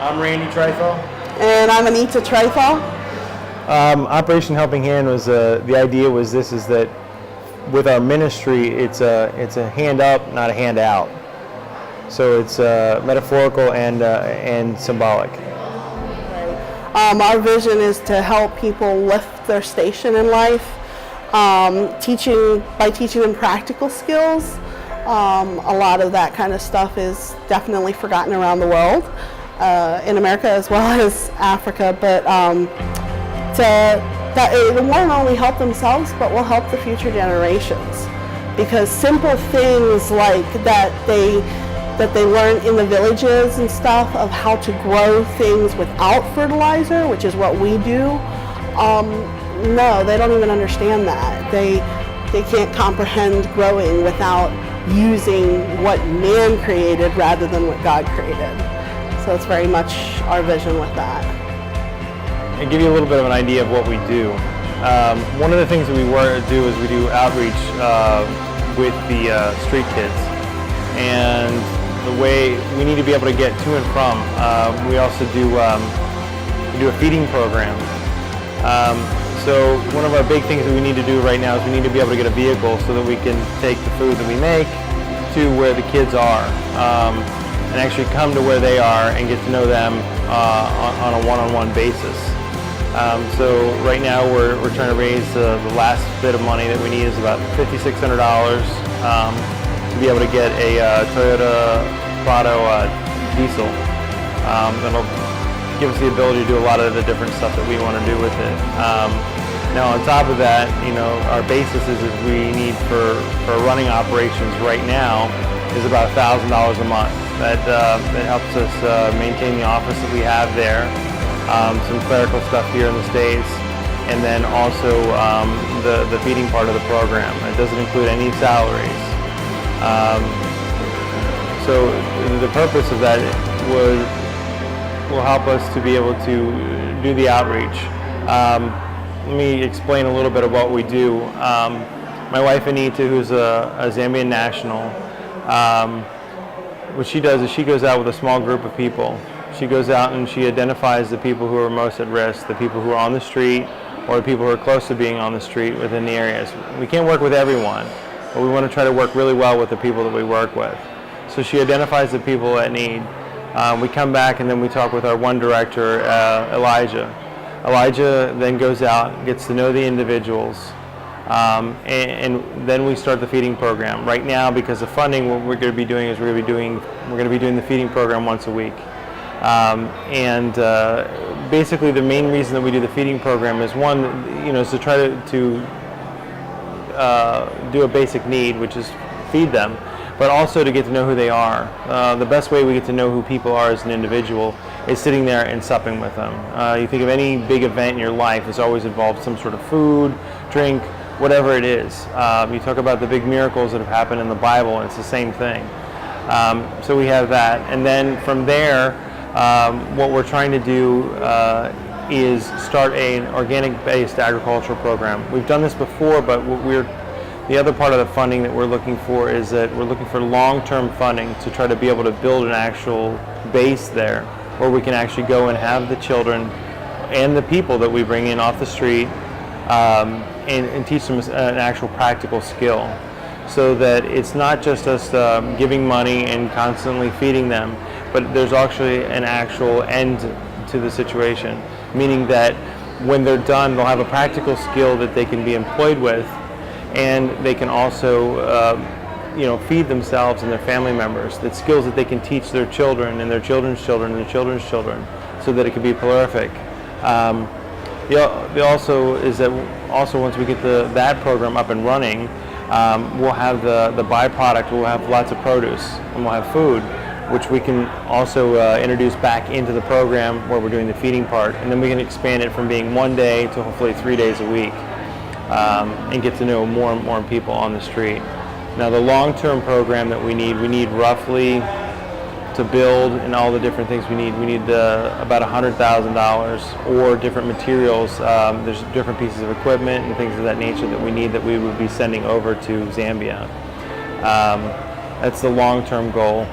I'm Randy Trifel. And I'm Anita Trifel. Operation Helping Hand was the idea was this is that with our ministry it's a hand up, not a hand out. So it's metaphorical and symbolic. Our vision is to help people lift their station in life, by teaching them practical skills. A lot of that kind of stuff is definitely forgotten around the world, in America as well as Africa, but that it won't only help themselves, but will help the future generations. Because simple things like that they learn in the villages and stuff of how to grow things without fertilizer, which is what we do, no, they don't even understand that. They can't comprehend growing without using what man created rather than what God created. So it's very much our vision with that. And give you a little bit of an idea of what we do. One of the things that we do is we do outreach with the street kids. And the way we need to be able to get to and from, we also do a feeding program. So one of our big things that we need to do right now is we need to be able to get a vehicle so that we can take the food that we make to where the kids are, and actually come to where they are and get to know them on a one-on-one basis. So right now we're trying to raise the last bit of money that we need is about $5,600 to be able to get a Toyota Prado diesel. That'll give us the ability to do a lot of the different stuff that we want to do with it. Now on top of that, our basis is we need for running operations right now is about $1,000 a month. That helps us maintain the office that we have there, some clerical stuff here in the States, and then also the feeding part of the program. It doesn't include any salaries. So the purpose of that will help us to be able to do the outreach. Let me explain a little bit of what we do. My wife Anita, who's a Zambian national, what she does is she goes out with a small group of people. She goes out and she identifies the people who are most at risk, the people who are on the street, or the people who are close to being on the street within the areas. We can't work with everyone, but we want to try to work really well with the people that we work with. So she identifies the people that need. We come back and then we talk with our one director, Elijah. Elijah then goes out, gets to know the individuals, and then we start the feeding program. Right now, because of funding, what we're going to be doing is we're going to be doing the feeding program once a week. Basically, the main reason that we do the feeding program is one, is to try to do a basic need, which is feed them, but also to get to know who they are. The best way we get to know who people are as an individual is sitting there and supping with them. You think of any big event in your life, it's always involved some sort of food, drink, whatever it is. You talk about the big miracles that have happened in the Bible, and it's the same thing. So we have that. And then from there, what we're trying to do is start an organic-based agricultural program. We've done this before, but the other part of the funding that we're looking for is that we're looking for long-term funding to try to be able to build an actual base there where we can actually go and have the children and the people that we bring in off the street and teach them an actual practical skill, so that it's not just us giving money and constantly feeding them, but there's actually an actual end to the situation, meaning that when they're done, they'll have a practical skill that they can be employed with, and they can also feed themselves and their family members, that skills that they can teach their children and their children's children and their children's children, so that it can be prolific. Also once we get that program up and running, we'll have the byproduct, we'll have lots of produce and we'll have food, which we can also introduce back into the program where we're doing the feeding part, and then we can expand it from being 1 day to hopefully 3 days a week, and get to know more and more people on the street. Now the long-term program that we need roughly to build and all the different things we need about $100,000 or different materials. There's different pieces of equipment and things of that nature that we need that we would be sending over to Zambia. That's the long-term goal.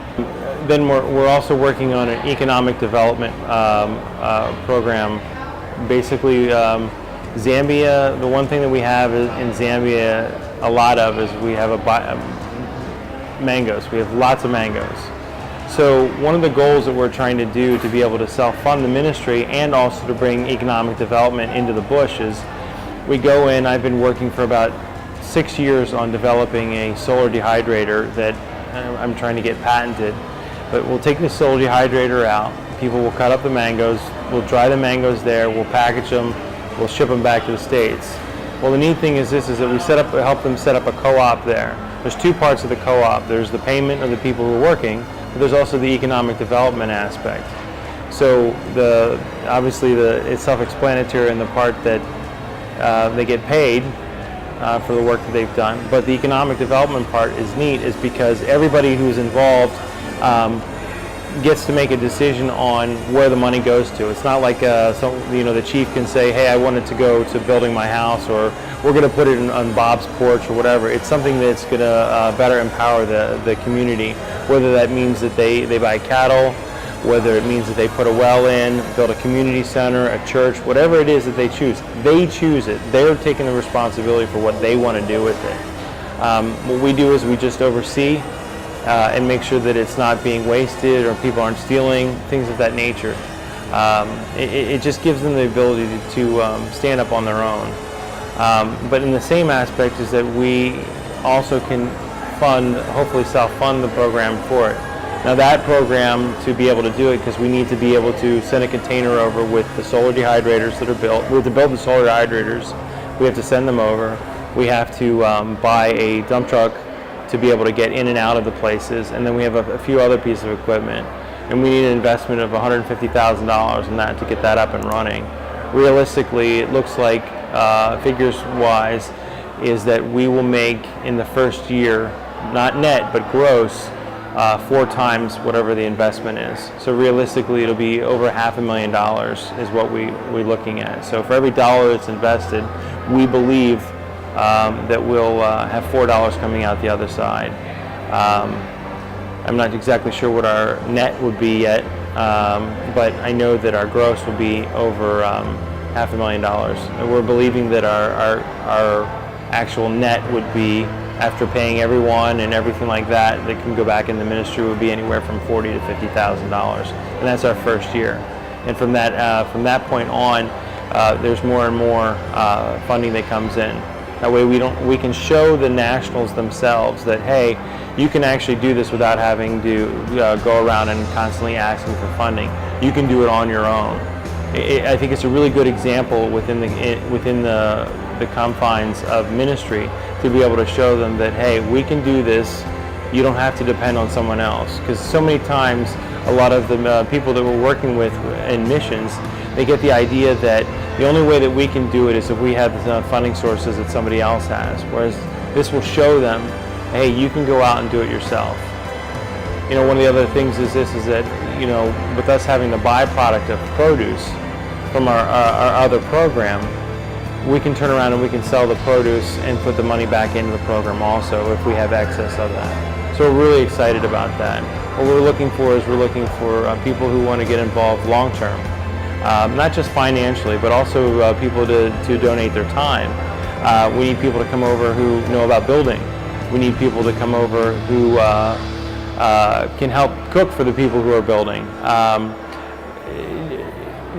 Then we're also working on an economic development program. Basically, Zambia, the one thing that we have in Zambia a lot of is we have mangoes. We have lots of mangoes. So one of the goals that we're trying to do to be able to self-fund the ministry and also to bring economic development into the bush is we go in. I've been working for about 6 years on developing a solar dehydrator that I'm trying to get patented. But we'll take the solar dehydrator out. People will cut up the mangoes. We'll dry the mangoes there. We'll package them. We'll ship them back to the States. Well, the neat thing is this: is that we help them set up a co-op there. There's two parts of the co-op. There's the payment of the people who are working, but there's also the economic development aspect. So obviously it's self-explanatory in the part that they get paid for the work that they've done. But the economic development part is neat, is because everybody who's involved gets to make a decision on where the money goes to. It's not like the chief can say, hey, I want it to go to building my house, or we're going to put it on Bob's porch or whatever. It's something that's going to better empower the community, whether that means that they buy cattle, whether it means that they put a well in, build a community center, a church, whatever it is that they choose. They choose it. They're taking the responsibility for what they want to do with it. What we do is we just oversee and make sure that it's not being wasted or people aren't stealing, things of that nature. It just gives them the ability to stand up on their own. But in the same aspect is that we also can hopefully self-fund the program for it. Now that program, to be able to do it, because we need to be able to send a container over with the solar dehydrators that are built. We have to build the solar dehydrators. We have to send them over. We have to buy a dump truck to be able to get in and out of the places, and then we have a few other pieces of equipment, and we need an investment of $150,000 in that to get that up and running. Realistically, it looks like, figures-wise, is that we will make in the first year, not net but gross, 4 times whatever the investment is. So realistically, it'll be over $500,000 is what we're looking at. So for every dollar that's invested, we believe that we'll have $4 coming out the other side. I'm not exactly sure what our net would be yet, but I know that our gross will be over $500,000. And we're believing that our actual net would be, after paying everyone and everything like that can go back in the ministry, would be anywhere from $40,000 to $50,000, and that's our first year. And from that point on, there's more and more funding that comes in. That way we can show the nationals themselves that, hey, you can actually do this without having to go around and constantly asking for funding. You can do it on your own. I think it's a really good example within the confines of ministry to be able to show them that, hey, we can do this. You don't have to depend on someone else. Because so many times, a lot of the people that we're working with in missions, they get the idea that the only way that we can do it is if we have the funding sources that somebody else has. Whereas this will show them, hey, you can go out and do it yourself. One of the other things is that, with us having the byproduct of produce from our other program, we can turn around and we can sell the produce and put the money back into the program also if we have excess of that. So we're really excited about that. What we're looking for people who want to get involved long term. Not just financially, but also people to donate their time. We need people to come over who know about building. We need people to come over who can help cook for the people who are building.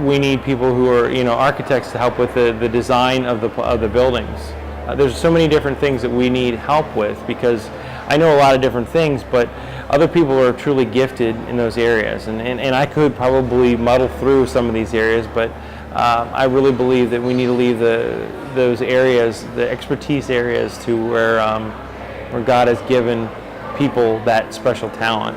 We need people who are, architects to help with the design of the buildings. There's so many different things that we need help with, because I know a lot of different things, but other people are truly gifted in those areas, and I could probably muddle through some of these areas, but I really believe that we need to leave those areas, the expertise areas, to where God has given people that special talent.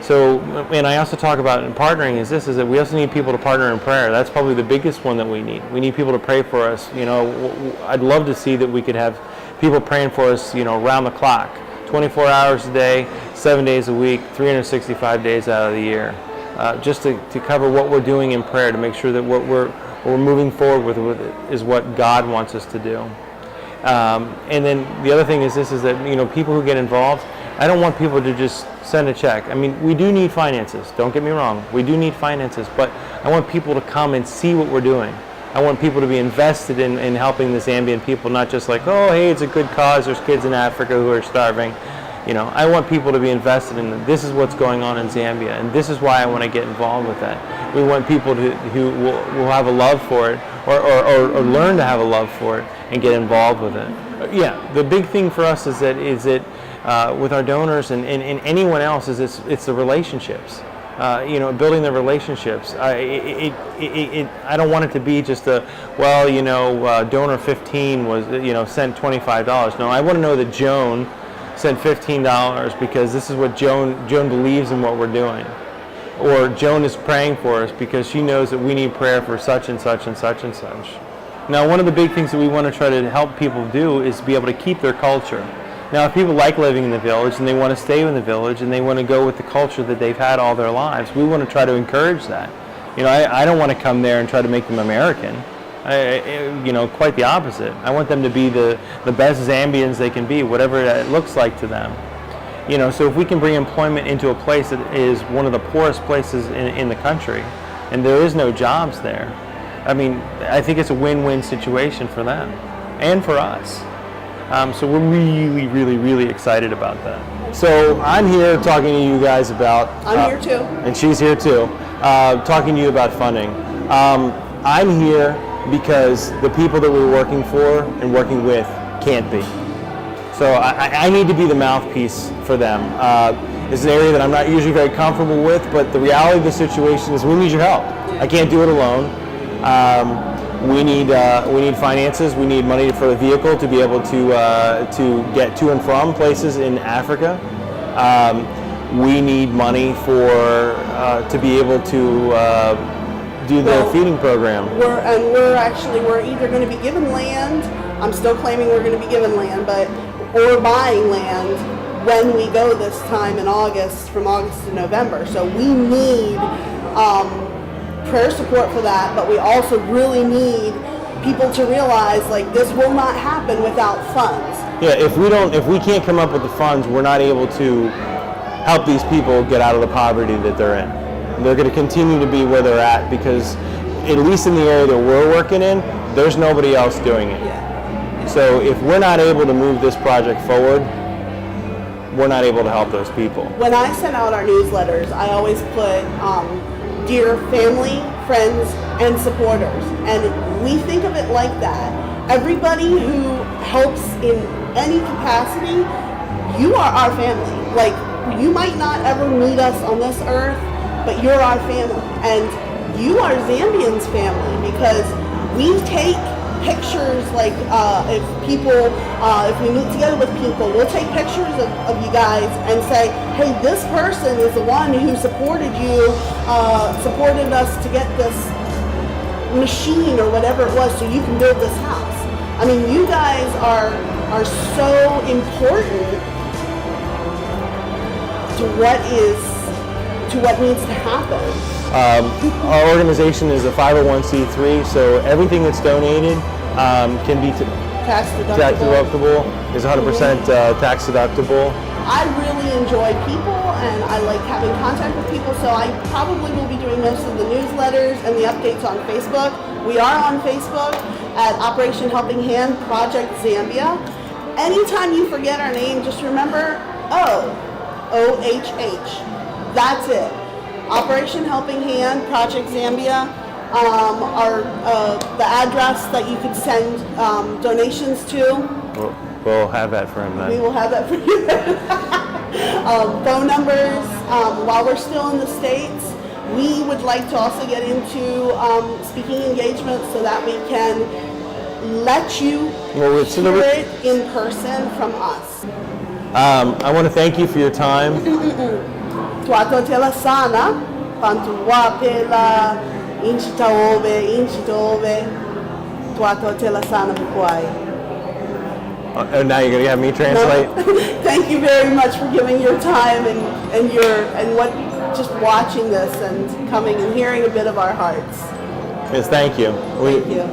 And I also talk about in partnering is that we also need people to partner in prayer. That's probably the biggest one that we need. We need people to pray for us. I'd love to see that we could have people praying for us, around the clock, 24 hours a day, 7 days a week, 365 days out of the year, just to cover what we're doing in prayer, to make sure that what we're moving forward with is what God wants us to do. And then the other thing is that people who get involved, I don't want people to just send a check. I mean, we do need finances, don't get me wrong. We do need finances, but I want people to come and see what we're doing. I want people to be invested in helping the Zambian people, not just like, oh, hey, it's a good cause, there's kids in Africa who are starving. You know, I want people to be invested in this is what's going on in Zambia, and this is why I want to get involved with that. We want people who will have a love for it, or learn to have a love for it, and get involved with it. Yeah, the big thing for us is that with our donors and anyone else is it's the relationships. You know, building the relationships. I don't want it to be just donor 15 was, sent $25. No, I want to know that Joan sent $15 because this is what Joan believes in what we're doing. Or Joan is praying for us because she knows that we need prayer for such and such and such and such. Now, one of the big things that we want to try to help people do is be able to keep their culture. Now, if people like living in the village and they want to stay in the village and they want to go with the culture that they've had all their lives, we want to try to encourage that. You know, I don't want to come there and try to make them American. Quite the opposite. I want them to be the best Zambians they can be, whatever that looks like to them. You know, so if we can bring employment into a place that is one of the poorest places in the country, and there is no jobs there, I mean, I think it's a win-win situation for them and for us. So we're really, really, really excited about that. So I'm here talking to you guys about... I'm here too. And she's here too, talking to you about funding. I'm here because the people that we're working for and working with can't be. So I need to be the mouthpiece for them. It's an area that I'm not usually very comfortable with, but the reality of the situation is we need your help. I can't do it alone. We need finances. We need money for the vehicle to be able to get to and from places in Africa. We need money to be able to do the feeding program. We're either going to be given land. I'm still claiming we're going to be given land, or buying land when we go this time in August, from August to November. So we need prayer support for that, but we also really need people to realize like this will not happen without funds. Yeah, if we can't come up with the funds, we're not able to help these people get out of the poverty that they're in. They're going to continue to be where they're at because, at least in the area that we're working in, there's nobody else doing it. Yeah. So if we're not able to move this project forward, we're not able to help those people. When I send out our newsletters, I always put dear family, friends, and supporters. And we think of it like that. Everybody who helps in any capacity, you are our family. Like, you might not ever meet us on this earth, but you're our family. And you are Zambians' family because we take pictures, like if we meet together with people, we'll take pictures of you guys and say, hey, this person is the one who supported us to get this machine or whatever it was so you can build this house. I mean, you guys are so important to what needs to happen. Our organization is a 501c3, so everything that's donated can be tax deductible. Is 100% tax deductible. I really enjoy people and I like having contact with people, so I probably will be doing most of the newsletters and the updates on Facebook. We are on Facebook at Operation Helping Hand Project Zambia. Anytime you forget our name, just remember OHH. That's it. Operation Helping Hand Project Zambia. The address that you could send donations to. We'll have that for him then. We will have that for you. Phone numbers. While we're still in the States, we would like to also get into speaking engagements so that we can let you hear it in person from us. I want to thank you for your time. Twatotela sana, pantuwapela, inchitaobe, twatotela sana bukwai. Oh, now you're gonna have me translate? No. Thank you very much for giving your time and just watching this and coming and hearing a bit of our hearts. Yes, thank you. Thank you.